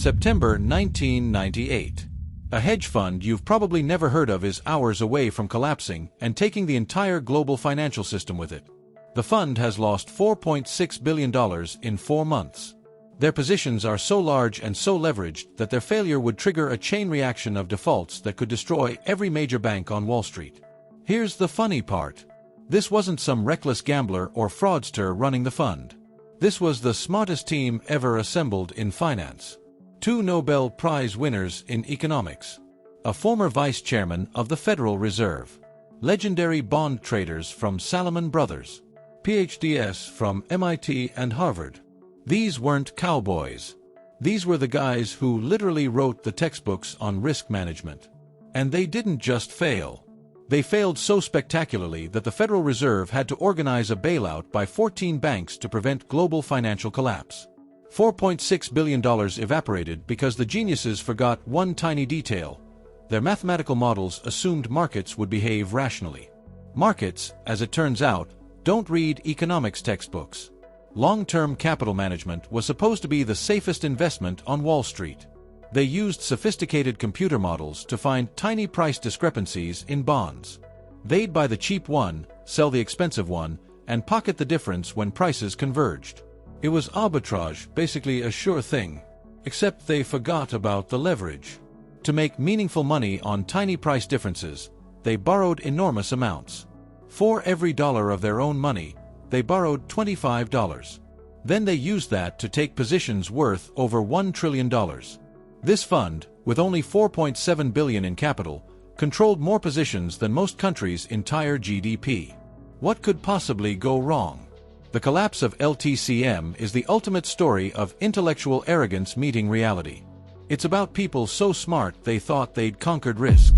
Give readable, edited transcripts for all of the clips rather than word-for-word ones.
September 1998. A hedge fund you've probably never heard of is hours away from collapsing and taking the entire global financial system with it. The fund has lost $4.6 billion in 4 months. Their positions are so large and so leveraged that their failure would trigger a chain reaction of defaults that could destroy every major bank on Wall Street. Here's the funny part. This wasn't some reckless gambler or fraudster running the fund. This was the smartest team ever assembled in finance. 2 Nobel Prize winners in economics. A former vice chairman of the Federal Reserve. Legendary bond traders from Salomon Brothers. PhDs from MIT and Harvard. These weren't cowboys. These were the guys who literally wrote the textbooks on risk management. And they didn't just fail. They failed so spectacularly that the Federal Reserve had to organize a bailout by 14 banks to prevent global financial collapse. $4.6 billion evaporated because the geniuses forgot one tiny detail. Their mathematical models assumed markets would behave rationally. Markets, as it turns out, don't read economics textbooks. Long-term capital management was supposed to be the safest investment on Wall Street. They used sophisticated computer models to find tiny price discrepancies in bonds. They'd buy the cheap one, sell the expensive one, and pocket the difference when prices converged. It was arbitrage, basically a sure thing. Except they forgot about the leverage. To make meaningful money on tiny price differences, they borrowed enormous amounts. For every dollar of their own money, they borrowed $25. Then they used that to take positions worth over $1 trillion. This fund, with only $4.7 billion in capital, controlled more positions than most countries' entire GDP. What could possibly go wrong? The collapse of LTCM is the ultimate story of intellectual arrogance meeting reality. It's about people so smart they thought they'd conquered risk.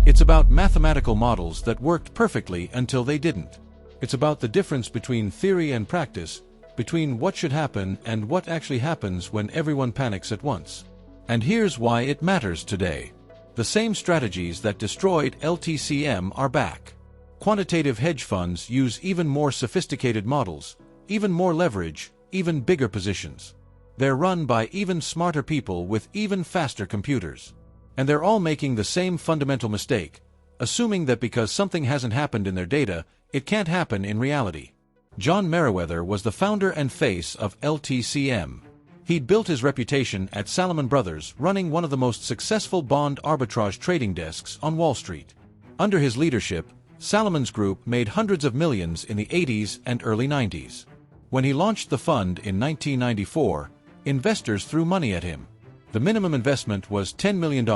It's about mathematical models that worked perfectly until they didn't. It's about the difference between theory and practice, between what should happen and what actually happens when everyone panics at once. And here's why it matters today. The same strategies that destroyed LTCM are back. Quantitative hedge funds use even more sophisticated models, even more leverage, even bigger positions. They're run by even smarter people with even faster computers. And they're all making the same fundamental mistake, assuming that because something hasn't happened in their data, it can't happen in reality. John Meriwether was the founder and face of LTCM. He'd built his reputation at Salomon Brothers running one of the most successful bond arbitrage trading desks on Wall Street. Under his leadership, Salomon's group made hundreds of millions in the 80s and early 90s. When he launched the fund in 1994, investors threw money at him. The minimum investment was $10 million,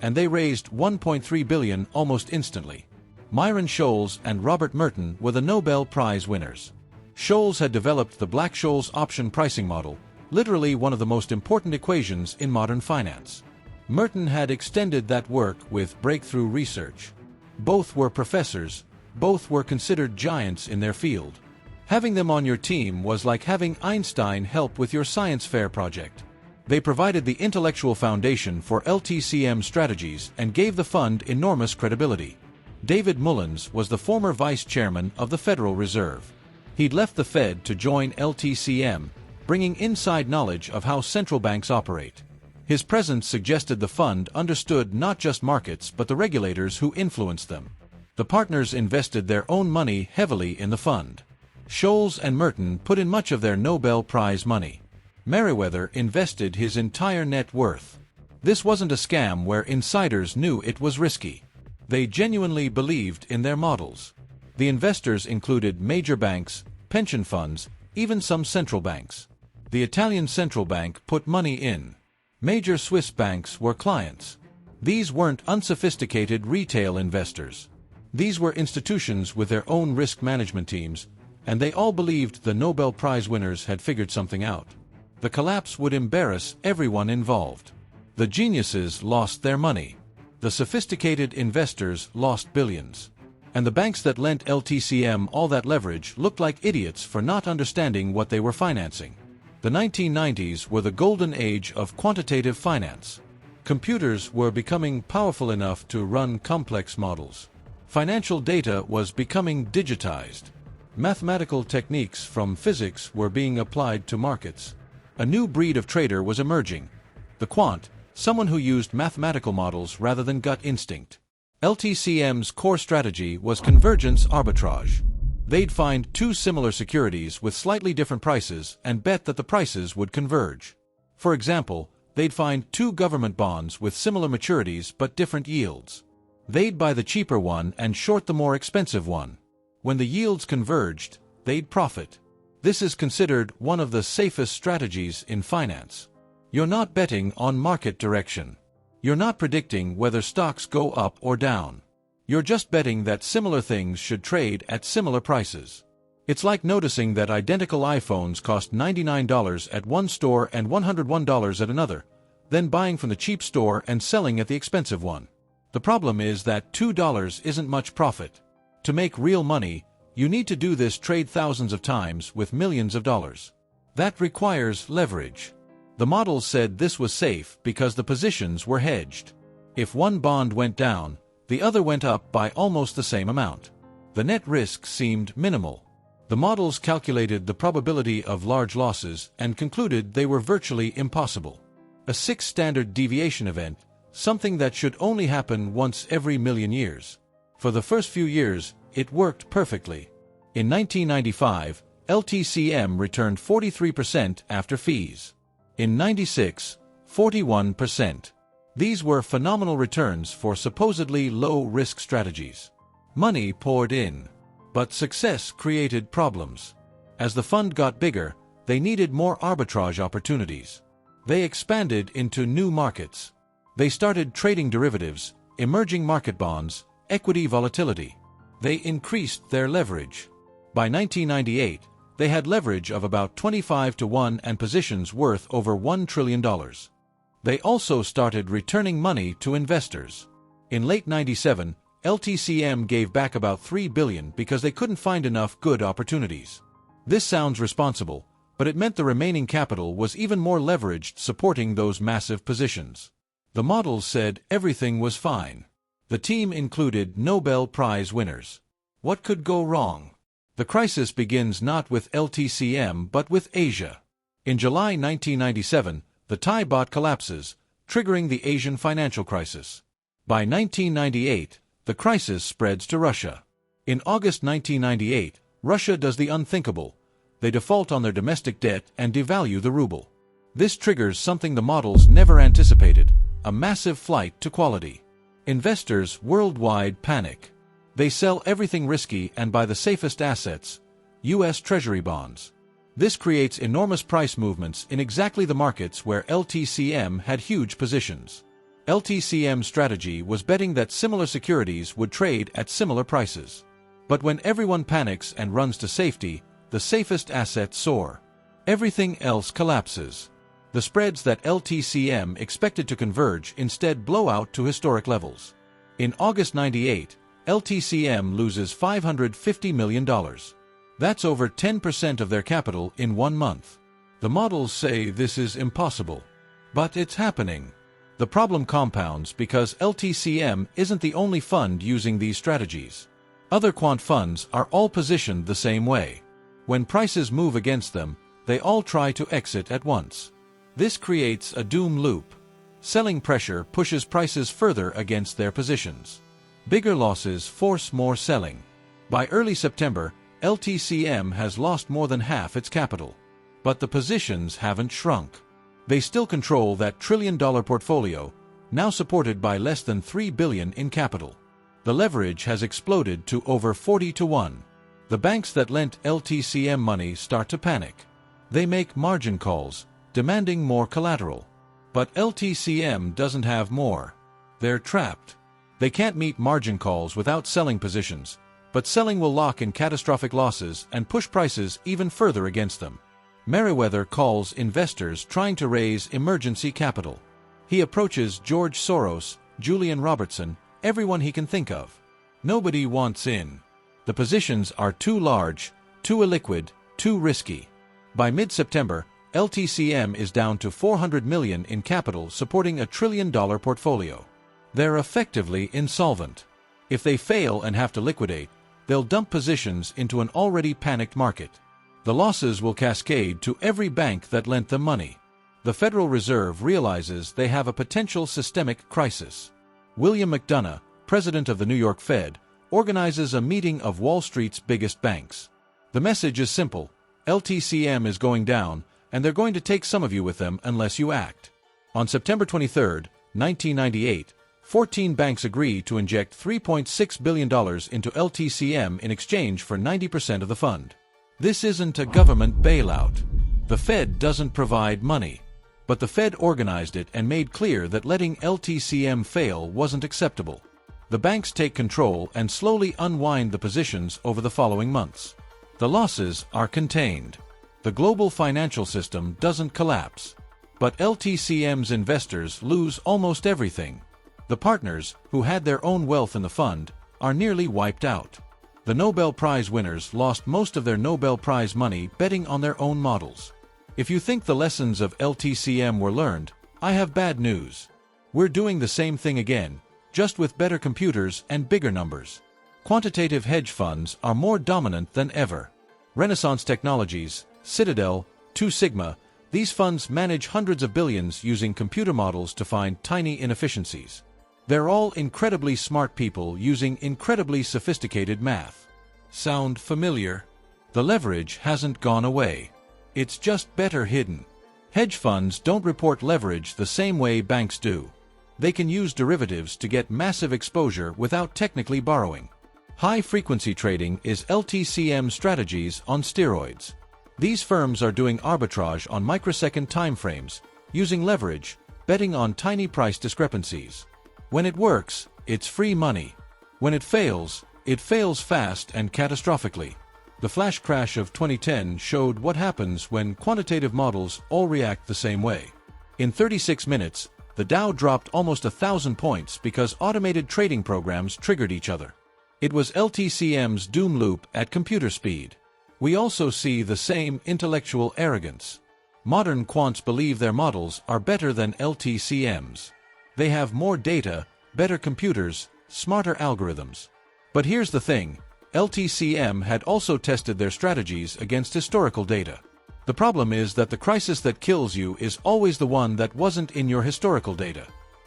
and they raised $1.3 billion almost instantly. Myron Scholes and Robert Merton were the Nobel Prize winners. Scholes had developed the Black-Scholes option pricing model, literally one of the most important equations in modern finance. Merton had extended that work with breakthrough research. Both were professors, both were considered giants in their field. Having them on your team was like having Einstein help with your science fair project. They provided the intellectual foundation for LTCM strategies and gave the fund enormous credibility. David Mullins was the former vice chairman of the Federal Reserve. He'd left the Fed to join LTCM, bringing inside knowledge of how central banks operate. His presence suggested the fund understood not just markets but the regulators who influenced them. The partners invested their own money heavily in the fund. Scholes and Merton put in much of their Nobel Prize money. Meriwether invested his entire net worth. This wasn't a scam where insiders knew it was risky. They genuinely believed in their models. The investors included major banks, pension funds, even some central banks. The Italian central bank put money in. Major Swiss banks were clients. These weren't unsophisticated retail investors. These were institutions with their own risk management teams, and they all believed the Nobel Prize winners had figured something out. The collapse would embarrass everyone involved. The geniuses lost their money. The sophisticated investors lost billions. And the banks that lent LTCM all that leverage looked like idiots for not understanding what they were financing. The 1990s were the golden age of quantitative finance. Computers were becoming powerful enough to run complex models. Financial data was becoming digitized. Mathematical techniques from physics were being applied to markets. A new breed of trader was emerging, The quant, someone who used mathematical models rather than gut instinct. LTCM's core strategy was convergence arbitrage. They'd find two similar securities with slightly different prices and bet that the prices would converge. For example, they'd find two government bonds with similar maturities but different yields. They'd buy the cheaper one and short the more expensive one. When the yields converged, they'd profit. This is considered one of the safest strategies in finance. You're not betting on market direction. You're not predicting whether stocks go up or down. You're just betting that similar things should trade at similar prices. It's like noticing that identical iPhones cost $99 at one store and $101 at another, then buying from the cheap store and selling at the expensive one. The problem is that $2 isn't much profit. To make real money, you need to do this trade thousands of times with millions of dollars. That requires leverage. The models said this was safe because the positions were hedged. If one bond went down, the other went up by almost the same amount. The net risk seemed minimal. The models calculated the probability of large losses and concluded they were virtually impossible. A 6 standard deviation event, something that should only happen once every million years. For the first few years, it worked perfectly. In 1995, LTCM returned 43% after fees. In 96, 41%. These were phenomenal returns for supposedly low-risk strategies. Money poured in. But success created problems. As the fund got bigger, they needed more arbitrage opportunities. They expanded into new markets. They started trading derivatives, emerging market bonds, equity volatility. They increased their leverage. By 1998, they had leverage of about 25 to 1 and positions worth over $1 trillion. They also started returning money to investors. In late 97, LTCM gave back about $3 billion because they couldn't find enough good opportunities. This sounds responsible, but it meant the remaining capital was even more leveraged supporting those massive positions. The models said everything was fine. The team included Nobel Prize winners. What could go wrong? The crisis begins not with LTCM but with Asia. In July 1997, the Thai baht collapses, triggering the Asian financial crisis. By 1998, the crisis spreads to Russia. In August 1998, Russia does the unthinkable. They default on their domestic debt and devalue the ruble. This triggers something the models never anticipated, a massive flight to quality. Investors worldwide panic. They sell everything risky and buy the safest assets, U.S. Treasury bonds. This creates enormous price movements in exactly the markets where LTCM had huge positions. LTCM's strategy was betting that similar securities would trade at similar prices. But when everyone panics and runs to safety, the safest assets soar. Everything else collapses. The spreads that LTCM expected to converge instead blow out to historic levels. In August 98, LTCM loses $550 million. That's over 10% of their capital in 1 month. The models say this is impossible. But it's happening. The problem compounds because LTCM isn't the only fund using these strategies. Other quant funds are all positioned the same way. When prices move against them, they all try to exit at once. This creates a doom loop. Selling pressure pushes prices further against their positions. Bigger losses force more selling. By early September, LTCM has lost more than half its capital. But the positions haven't shrunk. They still control that trillion-dollar portfolio, now supported by less than $3 billion in capital. The leverage has exploded to over 40 to 1. The banks that lent LTCM money start to panic. They make margin calls, demanding more collateral. But LTCM doesn't have more. They're trapped. They can't meet margin calls without selling positions, but selling will lock in catastrophic losses and push prices even further against them. Merriweather calls investors trying to raise emergency capital. He approaches George Soros, Julian Robertson, everyone he can think of. Nobody wants in. The positions are too large, too illiquid, too risky. By mid-September, LTCM is down to $400 million in capital supporting a trillion-dollar portfolio. They're effectively insolvent. If they fail and have to liquidate, they'll dump positions into an already panicked market. The losses will cascade to every bank that lent them money. The Federal Reserve realizes they have a potential systemic crisis. William McDonough, president of the New York Fed, organizes a meeting of Wall Street's biggest banks. The message is simple: LTCM is going down, and they're going to take some of you with them unless you act. On September 23, 1998, 14 banks agree to inject $3.6 billion into LTCM in exchange for 90% of the fund. This isn't a government bailout. The Fed doesn't provide money. But the Fed organized it and made clear that letting LTCM fail wasn't acceptable. The banks take control and slowly unwind the positions over the following months. The losses are contained. The global financial system doesn't collapse. But LTCM's investors lose almost everything. The partners, who had their own wealth in the fund, are nearly wiped out. The Nobel Prize winners lost most of their Nobel Prize money betting on their own models. If you think the lessons of LTCM were learned, I have bad news. We're doing the same thing again, just with better computers and bigger numbers. Quantitative hedge funds are more dominant than ever. Renaissance Technologies, Citadel, 2 Sigma, these funds manage hundreds of billions using computer models to find tiny inefficiencies. They're all incredibly smart people using incredibly sophisticated math. Sound familiar? The leverage hasn't gone away. It's just better hidden. Hedge funds don't report leverage the same way banks do. They can use derivatives to get massive exposure without technically borrowing. High-frequency trading is LTCM strategies on steroids. These firms are doing arbitrage on microsecond timeframes, using leverage, betting on tiny price discrepancies. When it works, it's free money. When it fails fast and catastrophically. The flash crash of 2010 showed what happens when quantitative models all react the same way. In 36 minutes, the Dow dropped almost 1,000 points because automated trading programs triggered each other. It was LTCM's doom loop at computer speed. We also see the same intellectual arrogance. Modern quants believe their models are better than LTCM's. They have more data, better computers, smarter algorithms. But here's the thing, LTCM had also tested their strategies against historical data. The problem is that the crisis that kills you is always the one that wasn't in your historical data.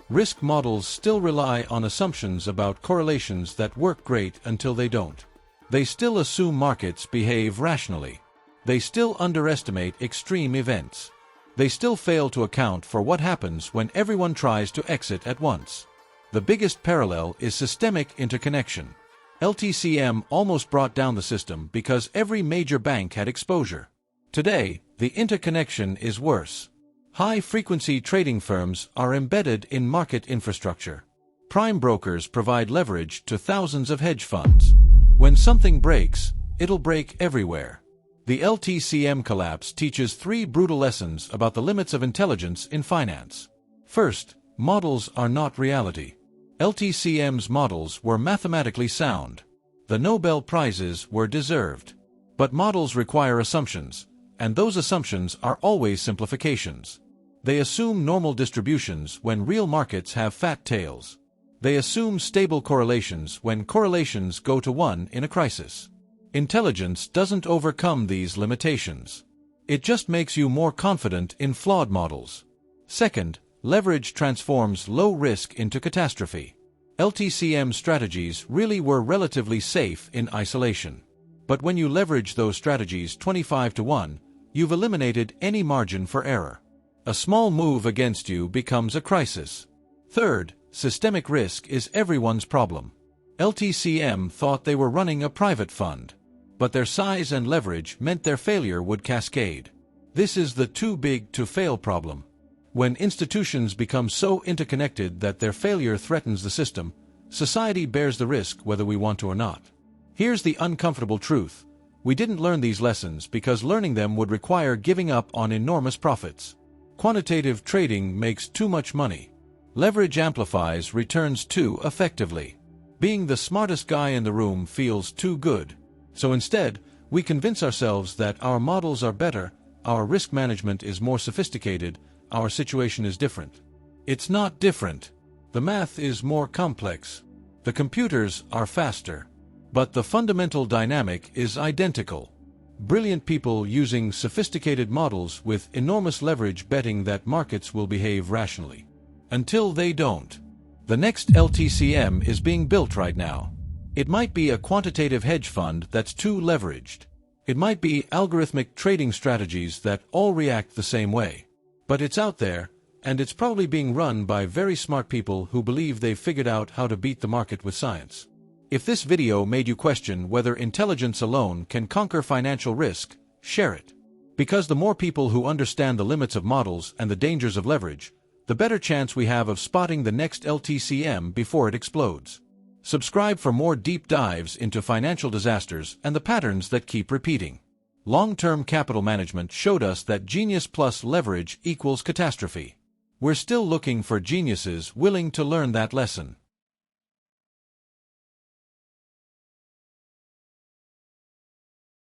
Risk models still rely on assumptions about correlations that work great until they don't. They still assume markets behave rationally. They still underestimate extreme events. They still fail to account for what happens when everyone tries to exit at once. The biggest parallel is systemic interconnection. LTCM almost brought down the system because every major bank had exposure. Today, the interconnection is worse. High-frequency trading firms are embedded in market infrastructure. Prime brokers provide leverage to thousands of hedge funds. When something breaks, it'll break everywhere. The LTCM collapse teaches 3 brutal lessons about the limits of intelligence in finance. First, models are not reality. LTCM's models were mathematically sound. The Nobel Prizes were deserved. But models require assumptions, and those assumptions are always simplifications. They assume normal distributions when real markets have fat tails. They assume stable correlations when correlations go to 1 in a crisis. Intelligence doesn't overcome these limitations. It just makes you more confident in flawed models. Second, leverage transforms low risk into catastrophe. LTCM strategies really were relatively safe in isolation. But when you leverage those strategies 25 to 1, you've eliminated any margin for error. A small move against you becomes a crisis. Third, systemic risk is everyone's problem. LTCM thought they were running a private fund. But their size and leverage meant their failure would cascade. This is the too big to fail problem. When institutions become so interconnected that their failure threatens the system, society bears the risk whether we want to or not. Here's the uncomfortable truth. We didn't learn these lessons because learning them would require giving up on enormous profits. Quantitative trading makes too much money. Leverage amplifies returns too effectively. Being the smartest guy in the room feels too good. So instead, we convince ourselves that our models are better, our risk management is more sophisticated, our situation is different. It's not different. The math is more complex. The computers are faster. But the fundamental dynamic is identical. Brilliant people using sophisticated models with enormous leverage betting that markets will behave rationally. Until they don't. The next LTCM is being built right now. It might be a quantitative hedge fund that's too leveraged. It might be algorithmic trading strategies that all react the same way. But it's out there, and it's probably being run by very smart people who believe they've figured out how to beat the market with science. If this video made you question whether intelligence alone can conquer financial risk, share it. Because the more people who understand the limits of models and the dangers of leverage, the better chance we have of spotting the next LTCM before it explodes. Subscribe for more deep dives into financial disasters and the patterns that keep repeating. Long-term capital management showed us that genius plus leverage equals catastrophe. We're still looking for geniuses willing to learn that lesson.